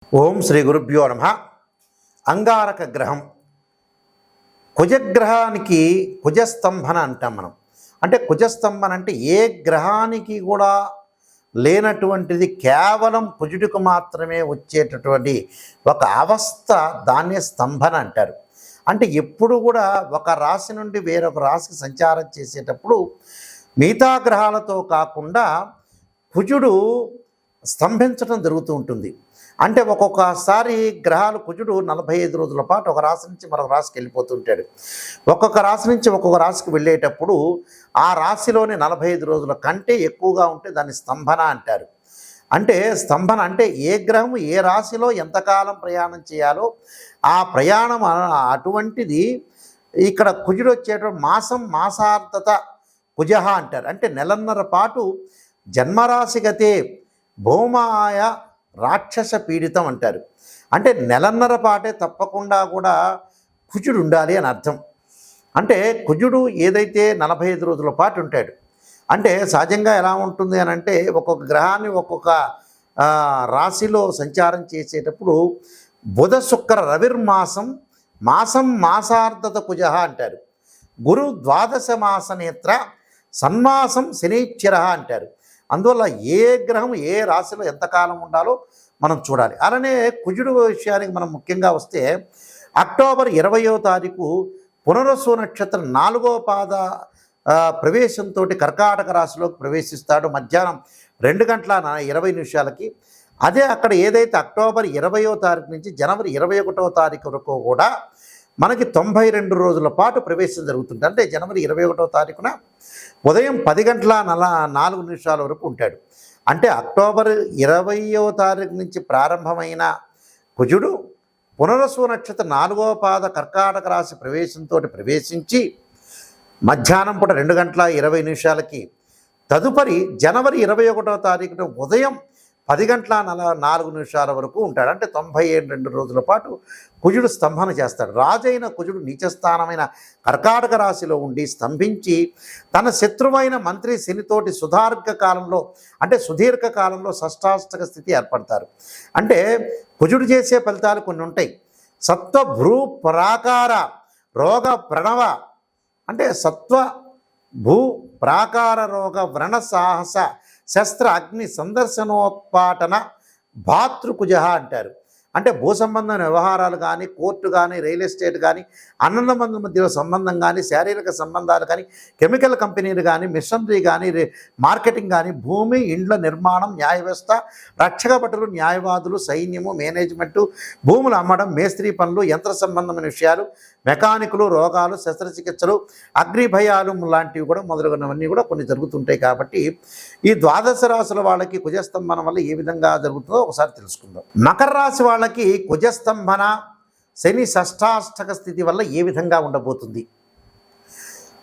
ఓం శ్రీ గురుభ్యో నమ. అంగారక గ్రహం కుజగ్రహానికి కుజస్తంభన అంటాం మనం. అంటే కుజస్తంభన అంటే ఏ గ్రహానికి కూడా లేనటువంటిది, కేవలం కుజుడికి మాత్రమే వచ్చేటటువంటి ఒక అవస్థ, దాన్నే స్తంభన అంటారు. అంటే ఎప్పుడు కూడా ఒక రాశి నుండి వేరొక రాశికి సంచారం చేసేటప్పుడు మిగతా గ్రహాలతో కాకుండా కుజుడు స్తంభించడం జరుగుతూ ఉంటుంది. అంటే ఒక్కొక్కసారి గ్రహాలు కుజుడు 45 రోజుల పాటు ఒక రాశి నుంచి మరొక రాశికి వెళ్ళిపోతుంటాడు. ఒక్కొక్క రాశి నుంచి ఒక్కొక్క రాశికి వెళ్ళేటప్పుడు ఆ రాశిలోని 45 రోజుల కంటే ఎక్కువగా ఉంటే దాన్ని స్తంభన అంటారు. అంటే స్తంభన అంటే ఏ గ్రహం ఏ రాశిలో ఎంతకాలం ప్రయాణం చేయాలో ఆ ప్రయాణం అటువంటిది. ఇక్కడ కుజుడు వచ్చేటువంటి మాసార్థత కుజహ అంటారు. అంటే నెలన్నర పాటు జన్మరాశిగతే భౌమాయ రాక్షస పీడితం అంటారు. అంటే నెలన్నర పాటే తప్పకుండా కూడా కుజుడు ఉండాలి అని అర్థం. అంటే కుజుడు ఏదైతే 45 రోజుల పాటు ఉంటాడు. అంటే సహజంగా ఎలా ఉంటుంది అని అంటే ఒక్కొక్క గ్రహాన్ని ఒక్కొక్క రాశిలో సంచారం చేసేటప్పుడు బుధ శుక్ర రవిర్మాసం మాసార్థత కుజ అంటారు. గురు ద్వాదశ మాస నేత్ర సన్మాసం శనీశ్చర అంటారు. అందువల్ల ఏ గ్రహం ఏ రాశిలో ఎంతకాలం ఉండాలో మనం చూడాలి. అలానే కుజుడు విషయానికి మనం ముఖ్యంగా వస్తే అక్టోబర్ 20వ తారీఖు పునరసు నక్షత్రం 4వ పాద ప్రవేశంతో కర్కాటక రాశిలోకి ప్రవేశిస్తాడు మధ్యాహ్నం 2:20 అదే అక్కడ ఏదైతే అక్టోబర్ 20వ తారీఖు నుంచి జనవరి 21వ తారీఖు వరకు కూడా మనకి 92 రోజుల పాటు ప్రవేశం జరుగుతుంది. అంటే జనవరి 21వ తారీఖున ఉదయం 10:04 వరకు ఉంటాడు. అంటే అక్టోబర్ 20వ తారీఖు నుంచి ప్రారంభమైన కుజుడు పునరసు నక్షత్రం 4వ పాద కర్కాటక రాశి ప్రవేశంతో ప్రవేశించి మధ్యాహ్నం పూట 2:20 తదుపరి జనవరి 21వ తారీఖున ఉదయం 10:04 వరకు ఉంటాడు. అంటే 92 రోజుల పాటు కుజుడు స్తంభన చేస్తాడు. రాజైన కుజుడు నీచస్థానమైన కర్కాటక రాశిలో ఉండి స్తంభించి తన శత్రువైన మంత్రి శనితోటి సుదీర్ఘ కాలంలో షష్టాష్టక స్థితి ఏర్పడతారు. అంటే కుజుడు చేసే ఫలితాలు కొన్ని ఉంటాయి. సత్వ భ్రూ ప్రాకార రోగ ప్రణవ అంటే సత్వ భూ ప్రాకార రోగ వ్రణ సాహస శస్త్ర అగ్ని సందర్శనోత్పాటన భాతృకుజ అంటారు. అంటే భూ సంబంధమైన వ్యవహారాలు కానీ, కోర్టు కానీ, రియల్ ఎస్టేట్ కానీ, అన్నదమ్ముల మధ్య సంబంధం కానీ, శారీరక సంబంధాలు కానీ, కెమికల్ కంపెనీలు కానీ, మిషనరీ కానీ, మార్కెటింగ్ కానీ, భూమి ఇండ్ల నిర్మాణం, న్యాయ వ్యవస్థ, రక్షక భటులు, న్యాయవాదులు, సైన్యము, మేనేజ్మెంటు, భూములు అమ్మడం, మేస్త్రీ పనులు, యంత్ర సంబంధమైన విషయాలు, మెకానికులు, రోగాలు, శస్త్రచికిత్సలు, అగ్ని భయాలు లాంటివి కూడా మొదలగునవన్నీ కూడా కొన్ని జరుగుతుంటాయి. కాబట్టి ఈ ద్వాదశ రాశుల వాళ్ళకి కుజస్తంభన వల్ల ఏ విధంగా జరుగుతుందో ఒకసారి తెలుసుకుందాం. మకర రాశి వాళ్ళకి కుజస్తంభన శని షష్టాష్టక స్థితి వల్ల ఏ విధంగా ఉండబోతుంది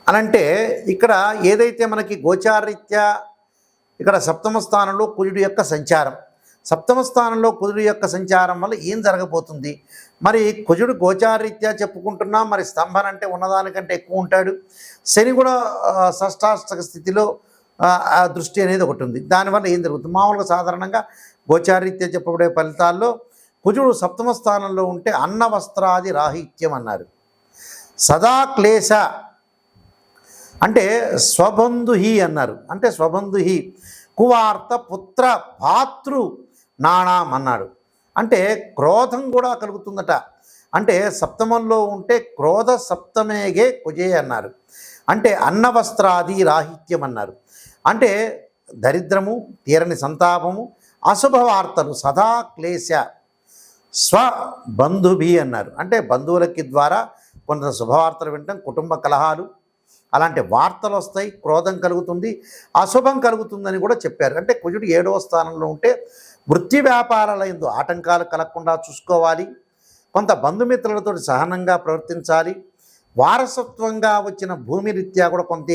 అనంటే, ఇక్కడ ఏదైతే మనకి గోచారరీత్యా ఇక్కడ సప్తమ స్థానంలో కుజుడు యొక్క సంచారం, సప్తమ స్థానంలో కుజుడు యొక్క సంచారం వల్ల ఏం జరగబోతుంది. మరి కుజుడు గోచారరీత్యా చెప్పుకుంటున్నాం, మరి స్తంభన అంటే ఉన్నదానికంటే ఎక్కువ ఉంటాడు. శని కూడా షష్టాష్టక స్థితిలో దృష్టి అనేది ఒకటి ఉంది. దానివల్ల ఏం జరుగుతుంది, మామూలుగా సాధారణంగా గోచారరీత్యా చెప్పబడే ఫలితాల్లో కుజుడు సప్తమ స్థానంలో ఉంటే అన్న వస్త్రాది రాహిత్యం అన్నారు. సదా క్లేశ అంటే స్వబంధుహి అన్నారు. అంటే స్వబంధుహి కువార్త పుత్ర భాతృ నాణం అన్నాడు. అంటే క్రోధం కూడా కలుగుతుందట. అంటే సప్తమంలో ఉంటే క్రోధ సప్తమేగే కుజే అన్నారు. అంటే అన్న వస్త్రాది రాహిత్యం అన్నారు. అంటే దరిద్రము, తీరని సంతాపము, అశుభవార్తలు, సదా క్లేశ స్వబంధుభి అన్నారు. అంటే బంధువులకి ద్వారా కొంత శుభవార్తలు వింటాం, కుటుంబ కలహాలు అలాంటి వార్తలు వస్తాయి, క్రోధం కలుగుతుంది, అశుభం కలుగుతుందని కూడా చెప్పారు. అంటే కుజుడు 7వ స్థానంలో ఉంటే వృత్తి వ్యాపారాల యందు ఆటంకాలు కలగకుండా చూసుకోవాలి, కొంత బంధుమిత్రులతో సహనంగా ప్రవర్తించాలి, వారసత్వంగా వచ్చిన భూమి రీత్యా కూడా కొంత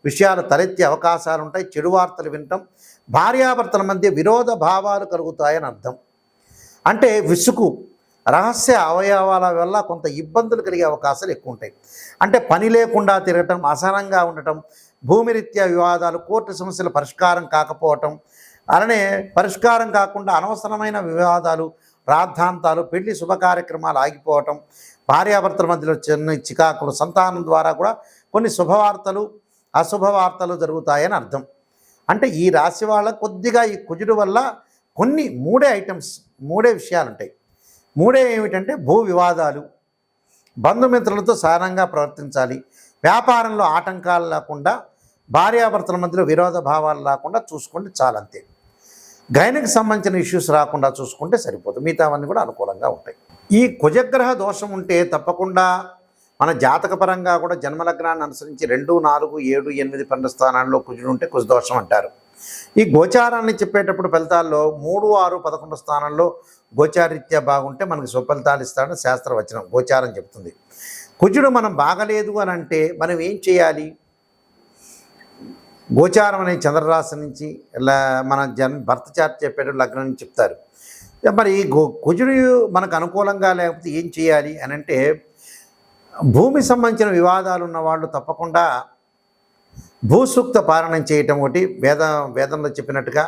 విషయాలు తలెత్తే అవకాశాలు ఉంటాయి, చెడు వార్తలు వింటాం, భార్యాభర్తల మధ్య విరోధ భావాలు కలుగుతాయని అర్థం. అంటే విసుగు, రహస్య అవయవాల వల్ల కొంత ఇబ్బందులు కలిగే అవకాశాలు ఎక్కువ ఉంటాయి. అంటే పని లేకుండా తిరగటం, అసహనంగా ఉండటం, భూమి రీత్యా వివాదాలు, కోర్టు సమస్యల పరిష్కారం కాకపోవటం, అలానే పరిష్కారం కాకుండా అనవసరమైన వివాదాలు, రాద్ధాంతాలు, పెళ్లి శుభ కార్యక్రమాలు ఆగిపోవటం, భార్యాభర్తల మధ్యలో చిన్న చికాకులు, సంతానం ద్వారా కూడా కొన్ని శుభవార్తలు అశుభవార్తలు జరుగుతాయని అర్థం. అంటే ఈ రాశి వాళ్ళ కొద్దిగా ఈ కుజుడు వల్ల కొన్ని మూడే విషయాలు ఉంటాయి. మూడే ఏమిటంటే భూ వివాదాలు, బంధుమిత్రులతో సారంగా ప్రవర్తించాలి, వ్యాపారంలో ఆటంకాలు లేకుండా, భార్యాభర్తల మధ్యలో విరోధ భావాలు లేకుండా చూసుకుంటే చాలంతే. గైనకు సంబంధించిన ఇష్యూస్ రాకుండా చూసుకుంటే సరిపోతుంది, మిగతావన్నీ కూడా అనుకూలంగా ఉంటాయి. ఈ కుజగ్రహ దోషం ఉంటే తప్పకుండా మన జాతకపరంగా కూడా జన్మలగ్నాన్ని అనుసరించి 2, 4, 7, 8, 12 స్థానాల్లో కుజుడు ఉంటే కుజదోషం అంటారు. ఈ గోచారాన్ని చెప్పేటప్పుడు ఫలితాల్లో 3, 6, 11 స్థానంలో గోచారీత్యా బాగుంటే మనకు సుఫలితాలు ఇస్తాడని శాస్త్రవచనం గోచారం చెప్తుంది. కుజుడు మనం బాగలేదు అని అంటే మనం ఏం చేయాలి? గోచారం అనే చంద్రరాశి నుంచి ఇలా మన భర్త చార్ట్ చెప్పేటప్పుడు లగ్నం నుంచి చెప్తారు. మరి కుజుడు మనకు అనుకూలంగా లేకపోతే ఏం చేయాలి అని అంటే, భూమి సంబంధించిన వివాదాలు ఉన్నవాళ్ళు తప్పకుండా భూసూక్త పారాయణం చేయటం ఒకటి, వేదంలో చెప్పినట్టుగా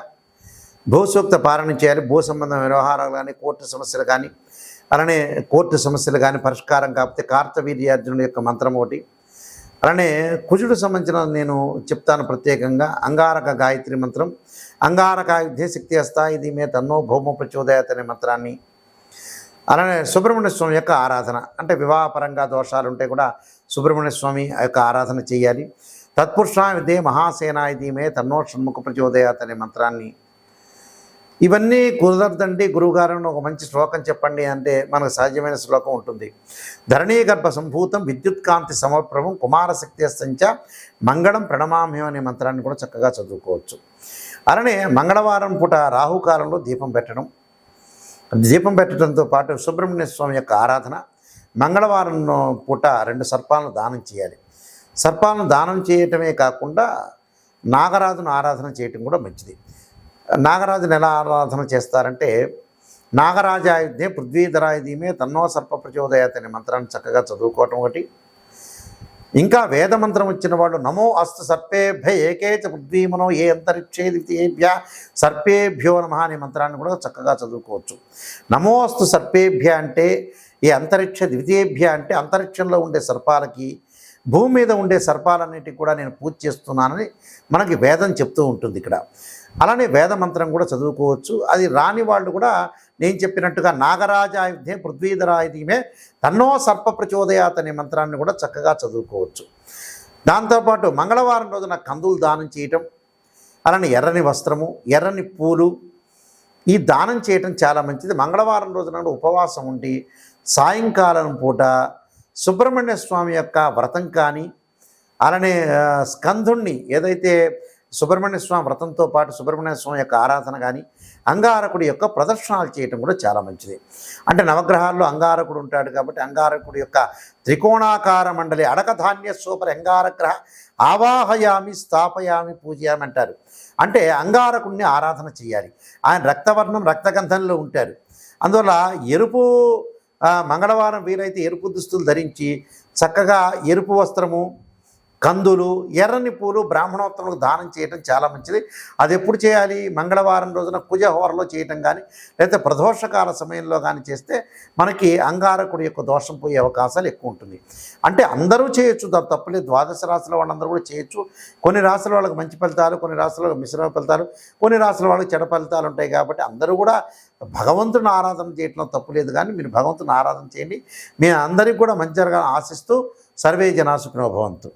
భూసూక్త పారాయణం చేయాలి. భూ సంబంధ వ్యవహారాలు కానీ, కోర్టు సమస్యలు కానీ, అలానే కోర్టు సమస్యలు కానీ పరిష్కారం కాకపోతే కార్తవీర్యార్జునుడి యొక్క మంత్రం ఒకటి, అలానే కుజుడు సంబంధించిన నేను చెప్తాను ప్రత్యేకంగా అంగారక గాయత్రి మంత్రం, అంగారకాయుధే శక్తి హస్తా ఇది మే తన్నో భౌమ ప్రచోదయాత్ అనే మంత్రాన్ని, అలానే సుబ్రహ్మణ్య స్వామి యొక్క ఆరాధన, అంటే వివాహపరంగా దోషాలు ఉంటే కూడా సుబ్రహ్మణ్య స్వామి యొక్క ఆరాధన చేయాలి. తత్పురుషాయుధే మహాసేనాయ ధీమే తన్నో షణ్ముఖ ప్రచోదయాత్ అనే మంత్రాన్ని. ఇవన్నీ కుదరదండి గురువుగారు ఒక మంచి శ్లోకం చెప్పండి అంటే మనకు సహజమైన శ్లోకం ఉంటుంది. ధరణీ గర్భ సంభూతం విద్యుత్కాంతి సమప్రభం కుమారశక్తి సంచ మంగళం ప్రణమామ్యం అనే మంత్రాన్ని కూడా చక్కగా చదువుకోవచ్చు. అలానే మంగళవారం పూట రాహుకాలంలో దీపం పెట్టడంతో పాటు సుబ్రహ్మణ్య స్వామి యొక్క ఆరాధన, మంగళవారం పూట 2 సర్పాలను దానం చేయాలి. సర్పాలను దానం చేయటమే కాకుండా నాగరాజును ఆరాధన చేయటం కూడా మంచిది. నాగరాజును ఎలా ఆరాధన చేస్తారంటే, నాగరాజాయుధే పృథ్వీధరాయ ధీమే తన్నో సర్ప ప్రచోదయాత్ అనే మంత్రాన్ని చక్కగా చదువుకోవటం ఒకటి. ఇంకా వేదమంత్రం వచ్చిన వాళ్ళు నమో అస్తు సర్పేభ్య ఏకేచ పృథ్వీమనో ఏ అంతరిక్షే ద్వితీయేభ్య సర్పేభ్యో నమః అనే మంత్రాన్ని కూడా చక్కగా చదువుకోవచ్చు. నమో అస్తు సర్పేభ్య అంటే ఈ అంతరిక్ష, ద్వితీయేభ్య అంటే అంతరిక్షంలో ఉండే సర్పాలకి, భూమి మీద ఉండే సర్పాలన్నిటికీ కూడా నేను పూజ చేస్తున్నానని మనకి వేదం చెప్తూ ఉంటుంది ఇక్కడ. అలానే వేద మంత్రం కూడా చదువుకోవచ్చు. అది రాని వాళ్ళు కూడా నేను చెప్పినట్టుగా నాగరాజాయుధే పృథ్వీధరాయ ధీమే తన్నో సర్ప ప్రచోదయాత్ అనే మంత్రాన్ని కూడా చక్కగా చదువుకోవచ్చు. దాంతోపాటు మంగళవారం రోజున కందులు దానం చేయటం, అలానే ఎర్రని వస్త్రము, ఎర్రని పూలు ఈ దానం చేయటం చాలా మంచిది. మంగళవారం రోజున ఉపవాసం ఉండి సాయంకాలం పూట సుబ్రహ్మణ్య స్వామి యొక్క వ్రతం కానీ, అలానే స్కందుణ్ణి ఏదైతే సుబ్రహ్మణ్య స్వామి వ్రతంతో పాటు సుబ్రహ్మణ్య స్వామి యొక్క ఆరాధన కానీ, అంగారకుడి యొక్క ప్రదర్శనలు చేయటం కూడా చాలా మంచిది. అంటే నవగ్రహాల్లో అంగారకుడు ఉంటాడు కాబట్టి అంగారకుడి యొక్క త్రికోణాకార మండలి అడకధాన్య సూపర్ అంగారగ్రహ ఆవాహయామి స్థాపయామి పూజయామి అంటారు. అంటే అంగారకుడిని ఆరాధన చేయాలి. ఆయన రక్తవర్ణం రక్తగంధంలో ఉంటారు. అందువల్ల ఎరుపు మంగళవారం వీలైతే ఎరుపు దుస్తులు ధరించి చక్కగా ఎరుపు వస్త్రము, కందులు, ఎర్రని పూలు బ్రాహ్మణోత్తములకు దానం చేయటం చాలా మంచిది. అది ఎప్పుడు చేయాలి? మంగళవారం రోజున కుజహోరలో చేయటం కానీ, లేకపోతే ప్రదోషకాల సమయంలో కానీ చేస్తే మనకి అంగారకుడి యొక్క దోషం పోయే అవకాశాలు ఎక్కువ ఉంటుంది. అంటే అందరూ చేయొచ్చు, తప్పలేదు. 12 రాశుల వాళ్ళందరూ కూడా చేయొచ్చు. కొన్ని రాశుల వాళ్ళకి మంచి ఫలితాలు, కొన్ని రాశుల వాళ్ళకి మిశ్రమ ఫలితాలు, కొన్ని రాశుల వాళ్ళకి చెడ ఫలితాలు ఉంటాయి. కాబట్టి అందరూ కూడా భగవంతుని ఆరాధన చేయటంలో తప్పులేదు. కానీ మీరు భగవంతుని ఆరాధన చేయండి. మీ అందరికీ కూడా మంచి జరగాలని ఆశిస్తూ సర్వే జనా సుఖినో భవంతు.